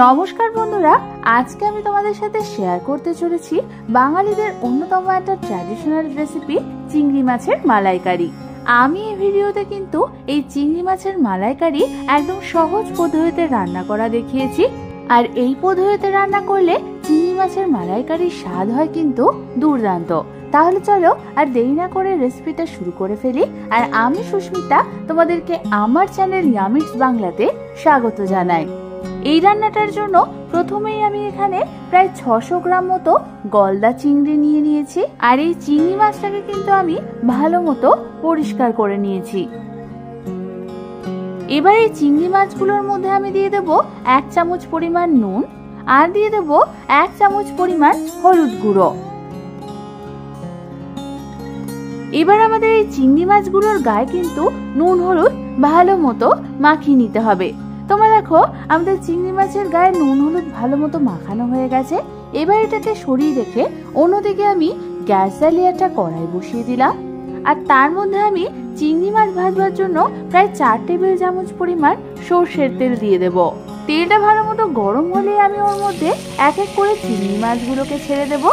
নমস্কার বন্ধুরা, আজকে আমি তোমাদের সাথে শেয়ার করতে চলেছি বাঙালিদের অন্যতম একটা ট্র্যাডিশনাল রেসিপি চিংড়ি মাছের মালাইকারি। আমি এই ভিডিওতে কিন্তু এই চিংড়ি মাছের মালাইকারি একদম সহজ পদ্ধতিতে রান্না করা দেখিয়েছি। আর এই পদ্ধতিতে রান্না করলে চিংড়ি মাছের মালাইকারির স্বাদ হয় কিন্তু দুর্দান্ত। তাহলে চলো আর দেরি না করে রেসিপিটা শুরু করে ফেলি। আর আমি সুস্মিতা তোমাদেরকে আমার চ্যানেল ইয়ামিটস বাংলাতে স্বাগত জানাই। এই রান্নাটার জন্য প্রথমেই আমি এখানে প্রায় 600 গ্রাম মতো গলদা চিংড়ি নিয়ে নিয়েছি। আর এই চিংড়ি মাছটাকে কিন্তু আমি ভালো মতো পরিষ্কার করে নিয়েছি। এবার এই চিংড়ি মাছগুলোর মধ্যে আমি দিয়ে দেব 1 চামচ পরিমাণ নুন আর দিয়ে দেব 1 চামচ পরিমাণ হলুদ গুঁড়ো। এবার আমাদের এই চিংড়ি মাছগুলোর গায়ে কিন্তু নুন হলুদ ভালো মতো মাখিয়ে নিতে হবে। তোমরা দেখো আমাদের চিংড়ি মাছের গায়ে নুন হলুদ ভালো মতো মাখানো হয়ে গেছে। এবার এটাকে সরিয়ে রেখে অন্যদিকে আমি গ্যাস জ্বালিয়ে একটা কড়াই বসিয়ে দিলাম। আর তার মধ্যে আমি চিংড়ি মাছ ভাজবার জন্য প্রায় 4 টেবিল চামচ পরিমাণ সর্ষের তেল দিয়ে দেব। তেলটা ভালো মতো গরম হলে আমি ওর মধ্যে এক এক করে চিংড়ি মাছগুলোকে ছেড়ে দেব।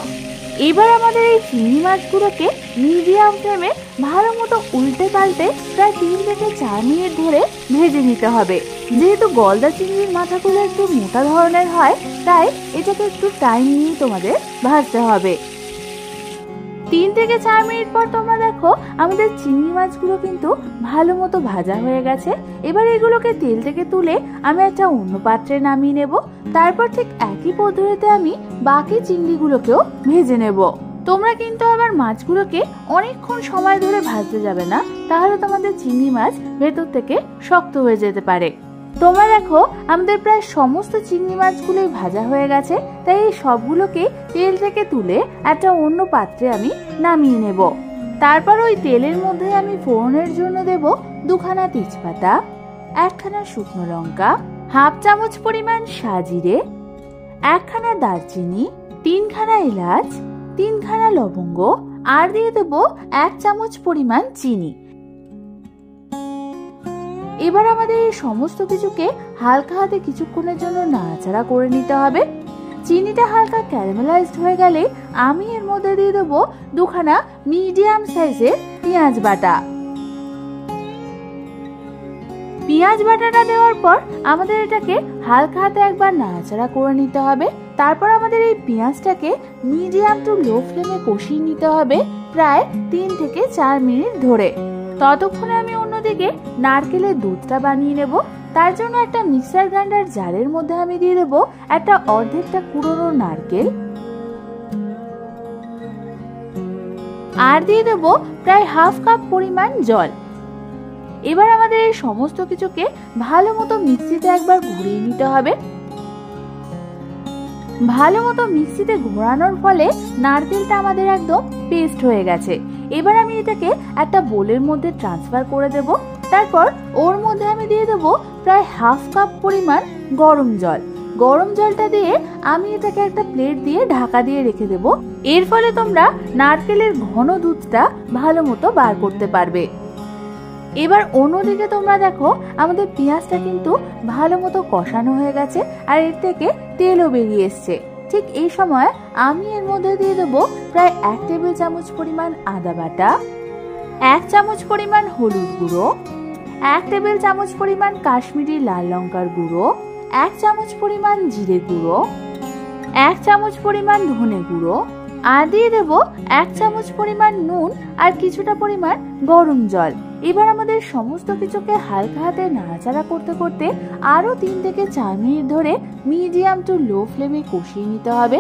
এবার আমাদের এই চিংড়ি মাছগুলোকে মিডিয়াম ফ্লেমে ভালো মতো উল্টে পাল্টে প্রায় 3 থেকে 4 মিনিট ধরে ভেজে নিতে হবে। যেহেতু গলদা চিংড়ির মাথাগুলো একটু মোটা ধরনের হয়, তাই এটাকে একটু টাইম নিয়ে তোমাদের ভাজতে হবে। 3 থেকে 4 মিনিট পর তোমরা দেখো আমাদের চিংড়ি মাছগুলো কিন্তু ভালো মতো ভাজা হয়ে গেছে। এবার এগুলোকে তেল থেকে তুলে আমি একটা অন্য পাত্রে নামিয়ে নেব। তারপর ঠিক একই পদ্ধতিতে আমি বাকি চিংড়িগুলোকেও ভেজে নেব। তোমরা কিন্তু আবার মাছগুলোকে অনেকক্ষণ সময় ধরে ভাজতে যাবে না, তাহলে তোমাদের চিংড়ি মাছ ভেতর থেকে শক্ত হয়ে যেতে পারে। তোমরা দেখো আমাদের প্রায় সমস্ত চিংড়ি মাছগুলোই ভাজা হয়ে গেছে, তাই এই সবগুলোকে তেল থেকে তুলে একটা অন্য পাত্রে আমি নামিয়ে নেব। তারপর ওই তেলের মধ্যে আমি ফোড়নের জন্য দেব 2 খানা তেজপাতা, 1 খানা শুকনো লঙ্কা, হাফ চামচ পরিমাণ সাজিরে, 1 খানা দারচিনি, 3 খানা এলাচ, 3 খানা লবঙ্গ আর দিয়ে দেব 1 চামচ পরিমাণ চিনি। এবার আমাদের এই সমস্ত কিছুকে হালকা হাতে কিছুক্ষণের জন্য নাড়াচাড়া করে নিতে হবে। চিনিটা হালকা ক্যারামেলাইজড হয়ে গেলে আমি এর মধ্যে দিয়ে দেব 2 খানা মিডিয়াম সাইজের পেঁয়াজ বাটা। পেঁয়াজ বাটাটা দেওয়ার পর আমাদের এটাকে হালকা হাতে একবার নাড়াচাড়া করে নিতে হবে। তারপর আমাদের এই পেঁয়াজটাকে মিডিয়াম টু লো ফ্লেমে কষিয়ে নিতে হবে প্রায় 3 থেকে 4 মিনিট ধরে। ততক্ষণে আমি অন্যদিকে নারকেলের দুধটা বানিয়ে নেব। তার জন্য একটা মিক্সার গ্রাইন্ডার জারের মধ্যে আমি দিয়ে দেব একটা অর্ধেকটা কুড়োনো নারকেল আর দিয়ে দেব প্রায় হাফ কাপ পরিমাণ জল। এবার আমাদের এই সমস্ত কিছুকে ভালো মতো মিক্সিতে একবার ঘুরিয়ে নিতে হবে। ভালো মতো মিক্সিতে ঘোরানোর ফলে নারকেলটা আমাদের একদম পেস্ট হয়ে গেছে। এবার আমি এটাকে একটা বোলের মধ্যে ট্রান্সফার করে দেব। তারপর ওর মধ্যে আমি দিয়ে দেব প্রায় হাফ কাপ পরিমাণ গরম জল। গরম জলটা দিয়ে আমি এটাকে একটা প্লেট দিয়ে ঢাকা দিয়ে রেখে দেব। এর ফলে তোমরা নারকেলের ঘন দুধটা ভালো মতো বার করতে পারবে। এবার অন্যদিকে তোমরা দেখো আমাদের পেঁয়াজটা কিন্তু ভালো মতো কষানো হয়ে গেছে আর এর থেকে তেলও বেরিয়ে এসছে। ঠিক এই সময় আমি এর মধ্যে দিয়ে দেবো প্রায় 1 টেবিল চামচ পরিমাণ আদা বাটা, 1 চামচ পরিমাণ হলুদ গুঁড়ো, 1 টেবিল চামচ পরিমাণ কাশ্মীরি লাল লঙ্কার গুঁড়ো, 1 চামচ পরিমাণ জিরে গুঁড়ো, 1 চামচ পরিমাণ ধনে গুঁড়ো আর দিয়ে দেব 1 চামচ পরিমাণ নুন আর কিছুটা পরিমাণ গরম জল। এবার আমাদের সমস্ত কিছুকে হালকা হাতে নাড়াচাড়া করতে করতে আরো 3 থেকে 4 মিনিট ধরে মিডিয়াম টু লো ফ্লেমে কষিয়ে নিতে হবে।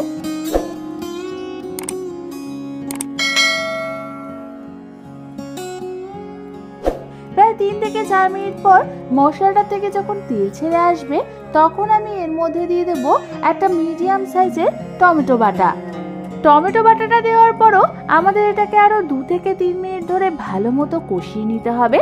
প্রায় 3 থেকে 4 মিনিট পর মশলাটা থেকে যখন তেল ছেড়ে আসবে, তখন আমি এর মধ্যে দিয়ে দেব একটা মিডিয়াম সাইজের টমেটো বাটা। টমেটো বাটাটা দেওয়ার পরও আমাদের এটাকে আরো 2 থেকে 3 মিনিট ধরে ভালো মতো কষিয়ে নিতে হবে।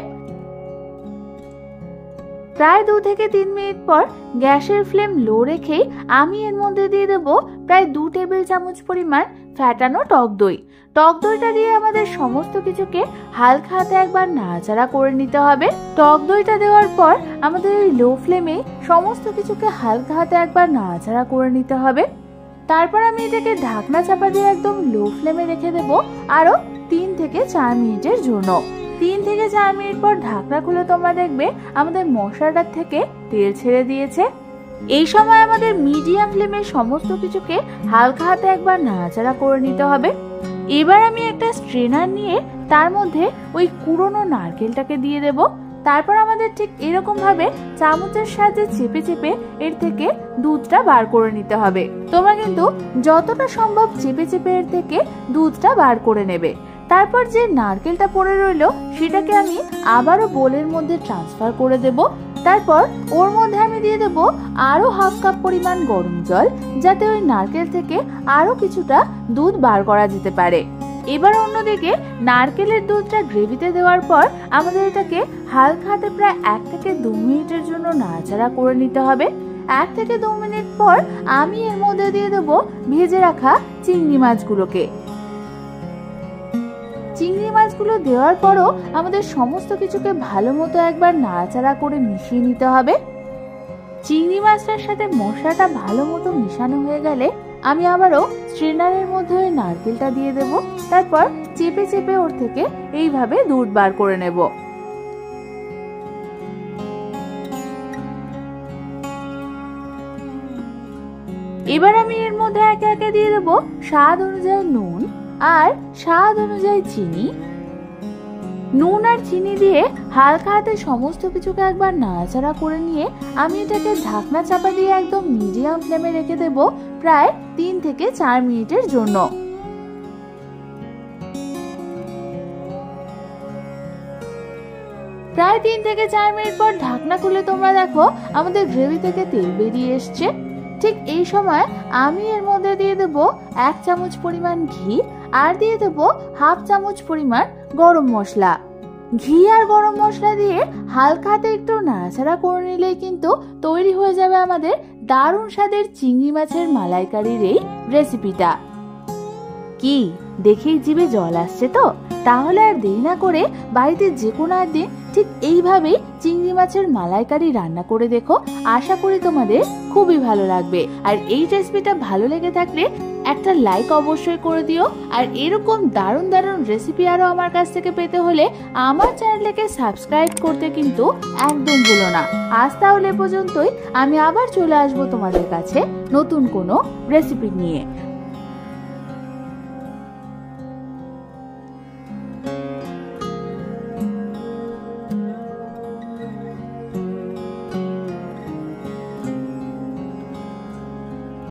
প্রায় 2 থেকে 3 মিনিট পর গ্যাসের ফ্লেম লো রেখেই আমি এর মধ্যে দিয়ে দেব প্রায় 2 টেবিল চামচ পরিমাণ ফ্যাটানো টক দই। টক দইটা দিয়ে আমাদের সমস্ত কিছুকে হালকা হাতে একবার নাড়াচাড়া করে নিতে হবে। টক দইটা দেওয়ার পর আমাদের এই লো ফ্লেমে সমস্ত কিছুকে হালকা হাতে একবার নাড়াচাড়া করে নিতে হবে। তারপর আমি এটাকে ঢাকনা চাপা দিয়ে একদম লো ফ্লেমে রেখে দেব আরো 3 থেকে 4 মিনিটের জন্য। 3 থেকে 4 মিনিট পর ঢাকনা খুলে তোমরা দেখবে আমাদের মশলাটার থেকে তেল ছেড়ে দিয়েছে। এই সময় আমাদের মিডিয়াম ফ্লেমে সমস্ত কিছুকে হালকা হাতে একবার নাড়াচাড়া করে নিতে হবে। এবার আমি একটা স্ট্রেনার নিয়ে তার মধ্যে ওই কুড়োনো নারকেলটাকে দিয়ে দেব। তারপর আমাদের ঠিক এরকম ভাবে চামচের সাহায্যে চেপে চেপে এর থেকে দুধটা বার করে নিতে হবে। তোমরা কিন্তু যতটা সম্ভব চেপে চেপে এর থেকে দুধটা বার করে নেবে। তারপর যে নারকেলটা পড়ে রইলো সেটাকে আমি আবারও বোলের মধ্যে ট্রান্সফার করে দেব। তারপর ওর মধ্যে আমি দিয়ে দেব আরো হাফ কাপ পরিমাণ গরম জল, যাতে ওই নারকেল থেকে আরো কিছুটা দুধ বার করা যেতে পারে। এবার অন্যদিকে নারকেলের দুধটা গ্রেভিতে দেওয়ার পর আমাদের এটাকে হালকা হাতে প্রায় 1 থেকে 2 মিনিটের জন্য নাড়াচাড়া করে নিতে হবে। 1 থেকে 2 মিনিট পর আমি এর মধ্যে দিয়ে দেব ভেজে রাখা চিংড়ি মাছগুলোকে। চিংড়ি মাছগুলো দেওয়ার পরও আমাদের সমস্ত কিছুকে ভালো মতো একবার নাড়াচাড়া করে মিশিয়ে নিতে হবে। চিংড়ি মাছটার সাথে মশলাটা ভালো মতো মিশানো হয়ে গেলে আমি আবারও স্ট্রেনারের মধ্যে ওই নারকেলটা দিয়ে দেব। তারপর চেপে চেপে ওর থেকে এইভাবে দুধ বার করে নেব। এবার আমি এর মধ্যে একে একে দিয়ে দেব স্বাদ অনুযায়ী নুন আর স্বাদ অনুযায়ী চিনি। নুন আর চিনি দিয়ে হালকা হাতে সমস্ত কিছুকে একবার নাড়াচাড়া করে নিয়ে আমি এটাকে ঢাকনা চাপা দিয়ে একদম মিডিয়াম ফ্লেমে রেখে দেব প্রায় 3 থেকে 4 মিনিটের জন্য। প্রায় 3 থেকে 4 মিনিট পর ঢাকনা খুলে তোমরা দেখো আমাদের গ্রেভি থেকে তেল বেরিয়ে এসছে। ঠিক এই সময় আমি এর মধ্যে দিয়ে দেব 1 চামচ পরিমাণ ঘি আর দিয়ে দেব হাফ চামচ পরিমাণ গরম মশলা। ঘি আর গরম মশলা দিয়ে হালকা হাতে একটু নাড়াচাড়া করে নিলেই কিন্তু তৈরি হয়ে যাবে আমাদের দারুণ স্বাদের চিংড়ি মাছের মালাইকারির এই রেসিপিটা। কি দেখেই জিভে জল আসছে তো? তাহলে আর দেরি না করে বাড়িতে যে কোনো একদিন ঠিক এইভাবেই চিংড়ি মাছের মালাইকারি রান্না করে দেখো। আশা করি তোমাদের খুবই ভালো লাগবে। আর এই রেসিপিটা ভালো লেগে থাকলে একটা লাইক অবশ্যই করে দিও। আর এরকম দারুণ দারুণ রেসিপি আরো আমার কাছ থেকে পেতে হলে আমার চ্যানেলটাকে সাবস্ক্রাইব করতে কিন্তু একদম ভুলো না। আজ তাহলে পর্যন্তই, আমি আবার চলে আসবো তোমাদের কাছে নতুন কোনো রেসিপি নিয়ে।